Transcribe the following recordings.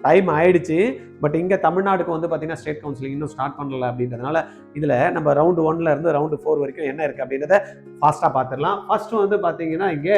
Time ஆயிடுச்சு. But இங்கே தமிழ்நாடுக்கு வந்து பார்த்தீங்கன்னா ஸ்டேட் கவுன்சிலிங் இன்னும் ஸ்டார்ட் பண்ணல அப்படின்றதுனால இதில் நம்ம ரவுண்டு 1ல இருந்து ரவுண்டு 4 வரைக்கும் என்ன இருக்குது அப்படின்றத ஃபாஸ்ட்டாக பார்த்துடலாம். ஃபர்ஸ்ட் வந்து பார்த்தீங்கன்னா இங்கே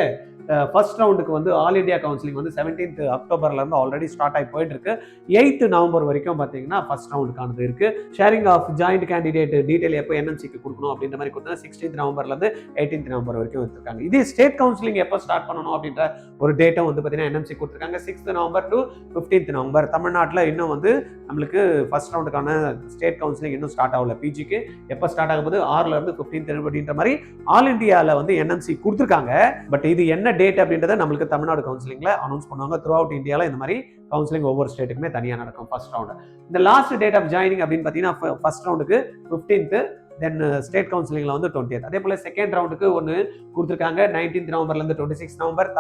ஃபர்ஸ்ட் ரவுண்டுக்கு வந்து ஆல் இண்டியா கவுன்சிலிங் வந்து 17th அக்டோபர்லேருந்து ஆல்ரெடி ஸ்டார்ட் ஆகி போயிட்டு இருக்கு. 8th நவம்பர் வரைக்கும் பார்த்தீங்கன்னா ஃபர்ஸ்ட் ரவுண்டுக்கானது இருக்கு. Sharing of joint candidate detail எப்போ என்எம்சிக்கு கொடுக்கணும் அப்படின்ற மாதிரி கொடுத்தா 16th நவம்பர்லேருந்து 18th நவம்பர் வரைக்கும் வச்சிருக்காங்க. இதே ஸ்டேட் கவுன்சிலிங் எப்போ ஸ்டார்ட் பண்ணணும் அப்படின்ற ஒரு டேட்டும் வந்து பார்த்தீங்கன்னா என்எம்சி கொடுத்துருக்காங்க. 6th November to 15th November. தமிழ்நாட்டில் இன்னும் வந்து நம்மளுக்கு ஃபர்ஸ்ட் ரவுண்டுக்கான ஸ்டேட் கவுன்சிலிங் இன்னும் ஸ்டார்ட் ஆகல. பிஜிக்கு எப்போ ஸ்டார்ட் ஆகும்போது 6ல இருந்து 15th அப்படின்ற மாதிரி ஆல் இண்டியாவில் வந்து என்எம்சி கொடுத்துருக்காங்க. பட் இது என்ன டேட் அப்படின்றத நம்மளுக்கு தமிழ்நாடு கவுன்சிலிங்ல அனௌன்ஸ் பண்ணுவாங்க. த்ரூ அவுட் இந்தியாவில் இந்த மாதிரி கவுன்சிலிங் ஒவ்வொரு ஸ்டேட்டுக்குமே தனியாக நடக்கும் ஃபர்ஸ்ட் ரவுண்ட். இந்த லாஸ்ட் டேட் ஆஃப் ஜாயினிங் அப்படின்னு பார்த்தீங்கன்னா ஃபர்ஸ்ட் ரவுண்டுக்கு 15th, தென் ஸ்டேட் கவுன்சிலிங்ல வந்து 20th. அதே போல செகண்ட் ரவுண்டுக்கு ஒன்று கொடுத்துருக்காங்க 19th நவம்பர்லேருந்து 26th நவம்பர்.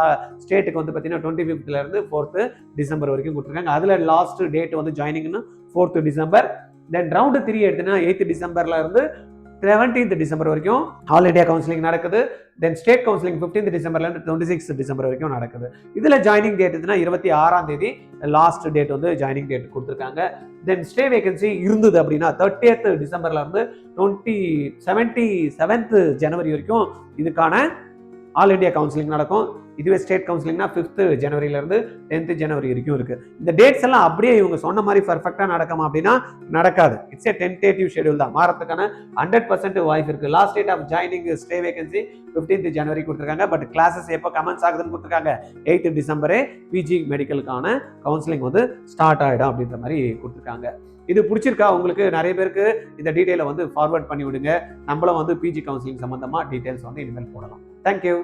ஸ்டேட்டுக்கு வந்து பார்த்தீங்கன்னா 25th இருந்து 4th டிசம்பர் வரைக்கும் கொடுத்துருக்காங்க. அதில் லாஸ்ட் டேட் வந்து ஜாயினிங்னு 4th டிசம்பர். தென் ரவுண்டு 3 எடுத்துன்னா 8th டிசம்பர்ல இருந்து 17th டிசம்பர் வரைக்கும் ஆல் இண்டியா கவுன்சிலிங் நடக்குது. தென் ஸ்டேட் கவுன்சிலிங் 15th டிசம்பர்ல இருந்து 26th டிசம்பர் வரைக்கும் நடக்குது. இதுல ஜாயினிங் டேட் எதுனா 26ஆம் தேதி லாஸ்ட் டேட் வந்து ஜாயினிங் டேட் கொடுத்துருக்காங்க. தென் ஸ்டே வேகன்சி இருந்தது அப்படின்னா 30th டிசம்பர்ல இருந்து 27th ஜனவரி வரைக்கும் இதுக்கான ஆல் இண்டியா கவுன்சிலிங் நடக்கும். இதுவே ஸ்டேட் கவுன்சிலிங்னா 5th ஜனவரியில இருந்து 10th ஜனவரி வரைக்கும் இருக்கு. இந்த டேட்ஸ் எல்லாம் அப்படியே இவங்க சொன்ன மாதிரி பர்ஃபெக்டா நடக்குமா அப்படின்னா நடக்காது. இட்ஸ் ஏ டென்டேட்டிவ் ஷெட்யூல் தான். மாறதுக்கான 100% வாய்ப்பு இருக்கு. Last date of joining stay vacancy 15th ஜனவரி கொடுத்துருக்காங்க. பட் கிளாஸஸ் எப்போ கமெண்ட்ஸ் ஆகுதுன்னு கொடுத்துருக்காங்க 8th டிசம்பரே பிஜி மெடிக்கலுக்கான கவுன்சிலிங் வந்து ஸ்டார்ட் ஆகிடும் அப்படின்ற மாதிரி கொடுத்துருக்காங்க. இது பிடிச்சிருக்கா உங்களுக்கு? நிறைய பேருக்கு இந்த டீட்டெயிலை வந்து ஃபார்வர்ட் பண்ணி விடுங்க. நம்மளும் வந்து பிஜி கவுன்சிலிங் சம்பந்தமா டீட்டெயில்ஸ் வந்து இனிமேல் போடலாம். தேங்க்யூ.